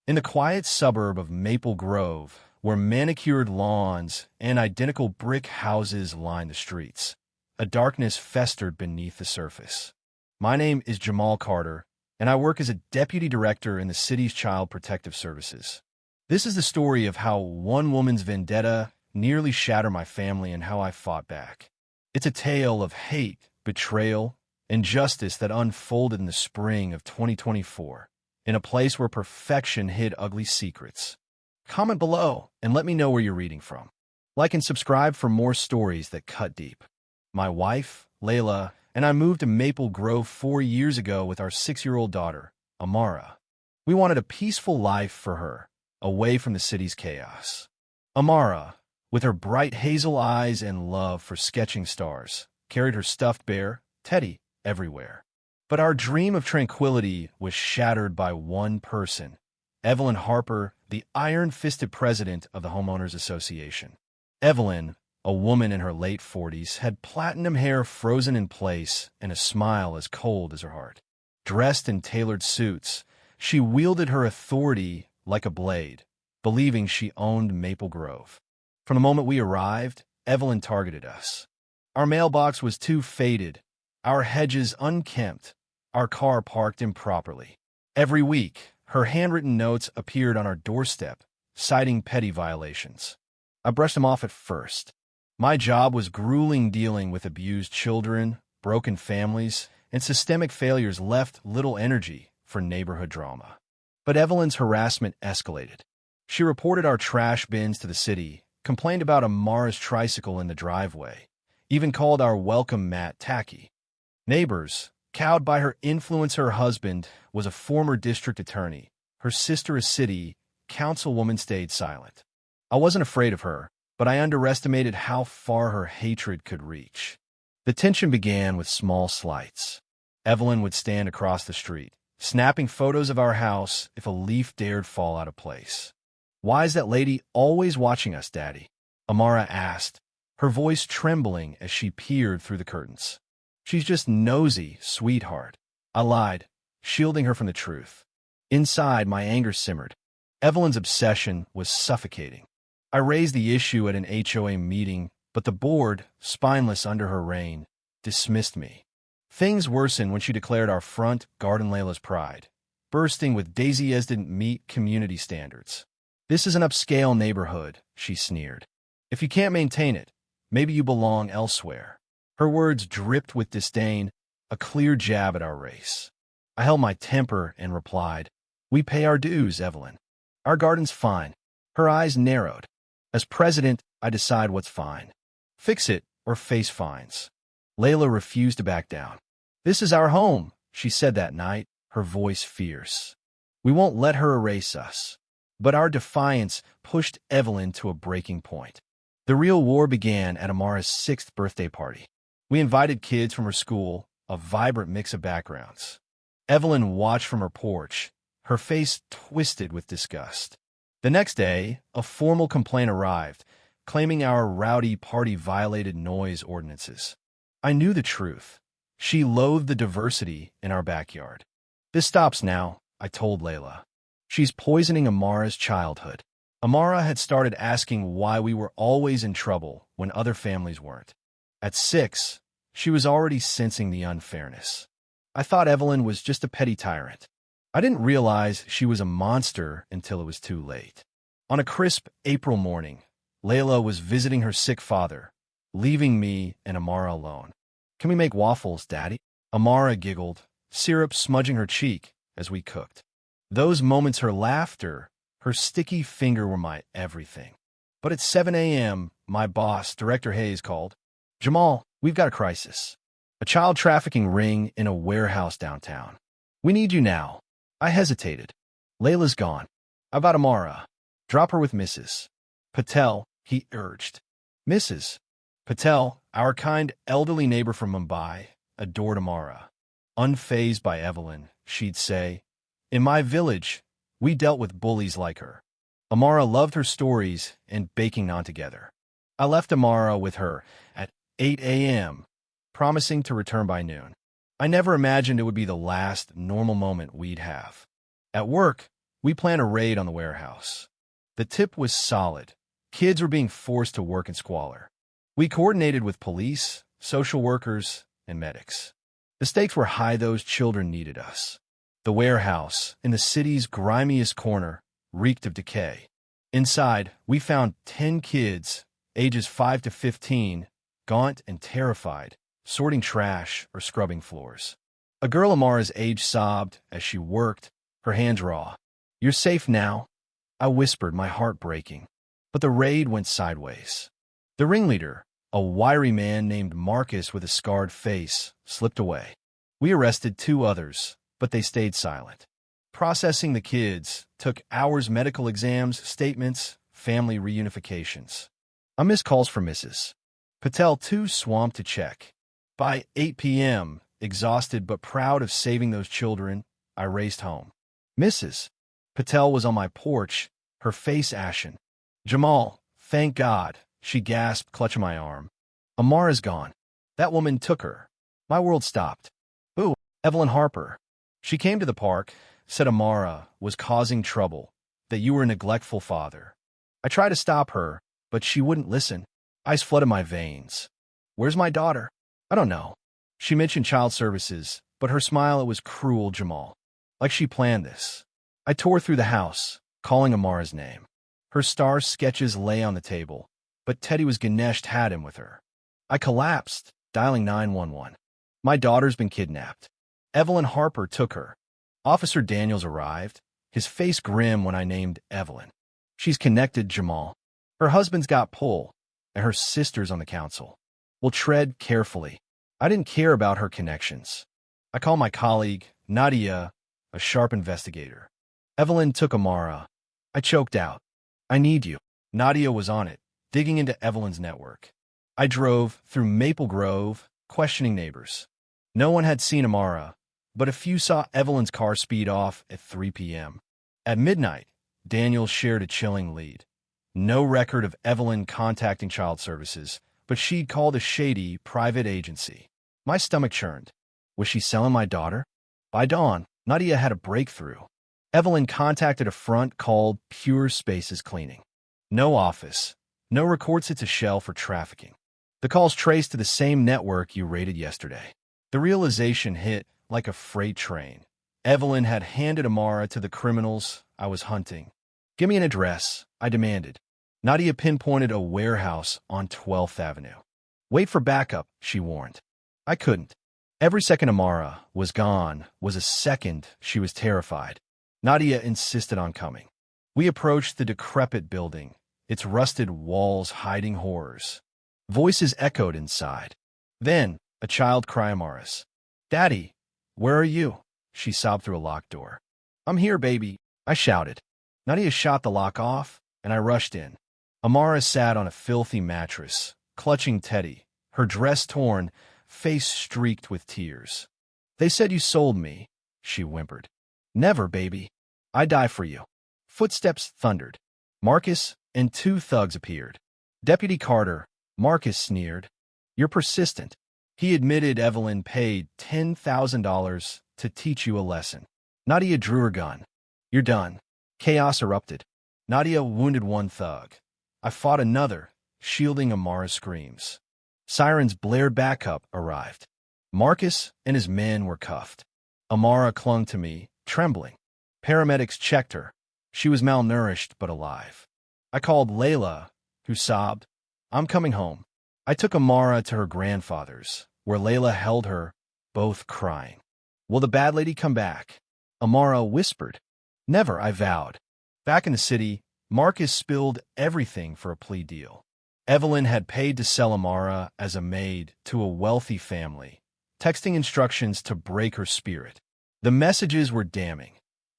In the quiet suburb of Maple Grove, where manicured lawns and identical brick houses line the streets, a darkness festered beneath the surface. My name is Jamal Carter, and I work as a deputy director in the city's Child Protective Services. This is the story of how one woman's vendetta nearly shattered my family and how I fought back. It's a tale of hate, betrayal, and justice that unfolded in the spring of 2024, in a place where perfection hid ugly secrets. Comment below and let me know where you're reading from. Like and subscribe for more stories that cut deep. My wife, Layla, and I moved to Maple Grove 4 years ago with our 6-year-old daughter, Amara. We wanted a peaceful life for her, away from the city's chaos. Amara, with her bright hazel eyes and love for sketching stars, carried her stuffed bear, Teddy, everywhere. But our dream of tranquility was shattered by one person, Evelyn Harper, the iron-fisted president of the Homeowners Association. Evelyn, a woman in her late 40s, had platinum hair frozen in place and a smile as cold as her heart. Dressed in tailored suits, she wielded her authority like a blade, believing she owned Maple Grove. From the moment we arrived, Evelyn targeted us. Our mailbox was too faded, our hedges unkempt, our car parked improperly. Every week, her handwritten notes appeared on our doorstep, citing petty violations. I brushed them off at first. My job was grueling, dealing with abused children, broken families, and systemic failures left little energy for neighborhood drama. But Evelyn's harassment escalated. She reported our trash bins to the city, complained about Amara's tricycle in the driveway, even called our welcome mat tacky. Neighbors, cowed by her influence, her husband was a former district attorney, her sister a city councilwoman, stayed silent. I wasn't afraid of her, but I underestimated how far her hatred could reach. The tension began with small slights. Evelyn would stand across the street, snapping photos of our house if a leaf dared fall out of place. "Why is that lady always watching us, Daddy?" Amara asked, her voice trembling as she peered through the curtains. "She's just nosy, sweetheart," I lied, shielding her from the truth. Inside, my anger simmered. Evelyn's obsession was suffocating. I raised the issue at an HOA meeting, but the board, spineless under her reign, dismissed me. Things worsened when she declared our front garden Layla's pride, bursting with daisy as didn't meet community standards. "This is an upscale neighborhood," she sneered. "If you can't maintain it, maybe you belong elsewhere." Her words dripped with disdain, a clear jab at our race. I held my temper and replied, "We pay our dues, Evelyn. Our garden's fine." Her eyes narrowed. "As president, I decide what's fine. Fix it or face fines." Layla refused to back down. "This is our home," she said that night, her voice fierce. "We won't let her erase us." But our defiance pushed Evelyn to a breaking point. The real war began at Amara's 6th birthday party. We invited kids from her school, a vibrant mix of backgrounds. Evelyn watched from her porch, her face twisted with disgust. The next day, a formal complaint arrived, claiming our rowdy party violated noise ordinances. I knew the truth. She loathed the diversity in our backyard. "This stops now," I told Layla. "She's poisoning Amara's childhood." Amara had started asking why we were always in trouble when other families weren't. At 6, she was already sensing the unfairness. I thought Evelyn was just a petty tyrant. I didn't realize she was a monster until it was too late. On a crisp April morning, Layla was visiting her sick father, leaving me and Amara alone. "Can we make waffles, Daddy?" Amara giggled, syrup smudging her cheek as we cooked. Those moments, her laughter, her sticky finger were my everything. But at 7 a.m., my boss, Director Hayes, called. "Jamal, we've got a crisis. A child trafficking ring in a warehouse downtown. We need you now." I hesitated. "Layla's gone. How about Amara? Drop her with Mrs. Patel," he urged. Mrs. Patel, our kind elderly neighbor from Mumbai, adored Amara. Unfazed by Evelyn, she'd say, "In my village, we dealt with bullies like her." Amara loved her stories and baking naan together. I left Amara with her at 8 a.m., promising to return by noon. I never imagined it would be the last normal moment we'd have. At work, We plan a raid on the warehouse. The tip was solid. Kids were being forced to work in squalor. We coordinated with police, social workers, and medics. The stakes were high. Those children needed us. The warehouse, in the city's grimiest corner, reeked of decay. Inside, we found 10 kids, ages 5 to 15, gaunt and terrified, sorting trash or scrubbing floors. A girl Amara's age sobbed as she worked, her hands raw. "You're safe now," I whispered, my heart breaking. But the raid went sideways. The ringleader, a wiry man named Marcus with a scarred face, slipped away. We arrested 2 others, but they stayed silent. Processing the kids took hours: medical exams, statements, family reunifications. I missed calls from Mrs. Patel, too swamped to check. By 8 p.m., exhausted but proud of saving those children, I raced home. Mrs. Patel was on my porch, her face ashen. "Jamal, thank God," she gasped, clutching my arm. "Amara's gone. That woman took her." My world stopped. "Ooh, Evelyn Harper." She came to the park, said Amara was causing trouble, that you were a neglectful father. I tried to stop her, but she wouldn't listen. Ice flooded my veins. "Where's my daughter?" "I don't know." She mentioned child services, but her smile, it was cruel, Jamal. Like she planned this. I tore through the house, calling Amara's name. Her star sketches lay on the table, but Teddy was Ganesh had him with her. I collapsed, dialing 911. "My daughter's been kidnapped. Evelyn Harper took her." Officer Daniels arrived, his face grim when I named Evelyn. "She's connected, Jamal. Her husband's got pull, and her sister's on the council. We'll tread carefully." I didn't care about her connections. I called my colleague, Nadia, a sharp investigator. "Evelyn took Amara." I choked out. "I need you." Nadia was on it, digging into Evelyn's network. I drove through Maple Grove, questioning neighbors. No one had seen Amara, but a few saw Evelyn's car speed off at 3 p.m. At midnight, Daniel shared a chilling lead. No record of Evelyn contacting child services, but she'd called a shady private agency. My stomach churned. Was she selling my daughter? By dawn, Nadia had a breakthrough. Evelyn contacted a front called Pure Spaces Cleaning. No office, no records. It's a shell for trafficking. The calls traced to the same network you raided yesterday. The realization hit like a freight train. Evelyn had handed Amara to the criminals I was hunting. "Give me an address," I demanded. Nadia pinpointed a warehouse on 12th Avenue. "Wait for backup," she warned. I couldn't. Every second Amara was gone was a second she was terrified. Nadia insisted on coming. We approached the decrepit building, its rusted walls hiding horrors. Voices echoed inside. Then, a child cried Amara's. "Daddy, where are you?" She sobbed through a locked door. "I'm here, baby," I shouted. Nadia shot the lock off, and I rushed in. Amara sat on a filthy mattress, clutching Teddy, her dress torn, face streaked with tears. "They said you sold me," she whimpered. "Never, baby. I die for you." Footsteps thundered. Marcus and 2 thugs appeared. "Deputy Carter," Marcus sneered. "You're persistent." He admitted Evelyn paid $10,000 to teach you a lesson. Nadia drew her gun. "You're done." Chaos erupted. Nadia wounded 1 thug. I fought another, shielding Amara's screams. Sirens blared. Backup arrived. Marcus and his men were cuffed. Amara clung to me, trembling. Paramedics checked her. She was malnourished but alive. I called Layla, who sobbed, "I'm coming home." I took Amara to her grandfather's, where Layla held her, both crying. "Will the bad lady come back?" Amara whispered. "Never," I vowed. Back in the city, Marcus spilled everything for a plea deal. Evelyn had paid to sell Amara as a maid to a wealthy family, texting instructions to break her spirit. The messages were damning.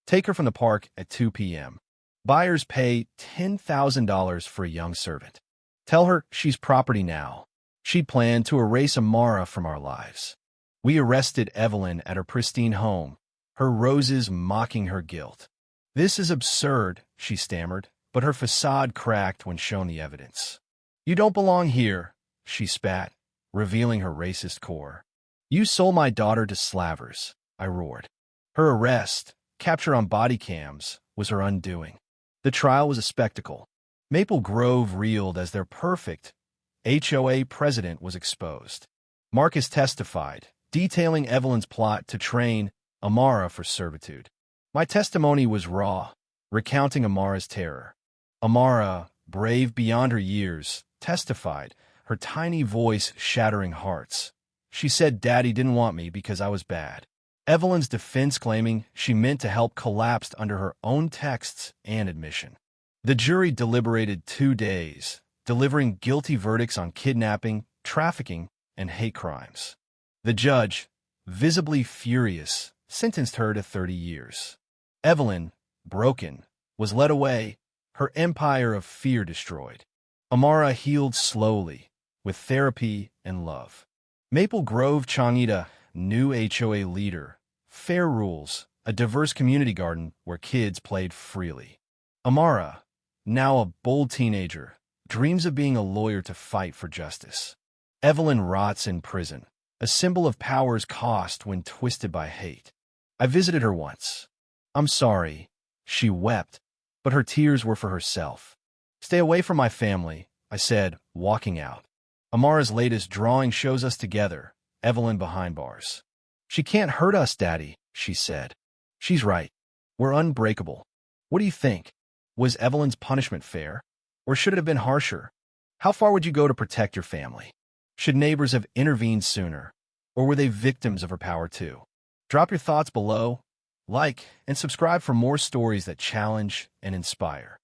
"Take her from the park at 2 p.m. Buyers pay $10,000 for a young servant. Tell her she's property now." She planned to erase Amara from our lives. We arrested Evelyn at her pristine home, her roses mocking her guilt. "This is absurd," she stammered, but her facade cracked when shown the evidence. "You don't belong here," she spat, revealing her racist core. "You sold my daughter to slavers," I roared. Her arrest, captured on body cams, was her undoing. The trial was a spectacle. Maple Grove reeled as their perfect HOA president was exposed. Marcus testified, detailing Evelyn's plot to train Amara for servitude. My testimony was raw, recounting Amara's terror. Amara, brave beyond her years, testified, her tiny voice shattering hearts. She said Daddy didn't want me because I was bad. Evelyn's defense claiming she meant to help collapsed under her own texts and admission. The jury deliberated 2 days, delivering guilty verdicts on kidnapping, trafficking, and hate crimes. The judge, visibly furious, sentenced her to 30 years. Evelyn, broken, was led away, her empire of fear destroyed. Amara healed slowly, with therapy and love. Maple Grove Changita, new HOA leader, fair rules, a diverse community garden where kids played freely. Amara, now a bold teenager, dreams of being a lawyer to fight for justice. Evelyn rots in prison, a symbol of power's cost when twisted by hate. I visited her once. I'm sorry, she wept, but her tears were for herself. Stay away from my family, I said, walking out. Amara's latest drawing shows us together, Evelyn behind bars. She can't hurt us, Daddy, she said. She's right. We're unbreakable. What do you think? Was Evelyn's punishment fair? Or should it have been harsher? How far would you go to protect your family? Should neighbors have intervened sooner? Or were they victims of her power too? Drop your thoughts below, like, and subscribe for more stories that challenge and inspire.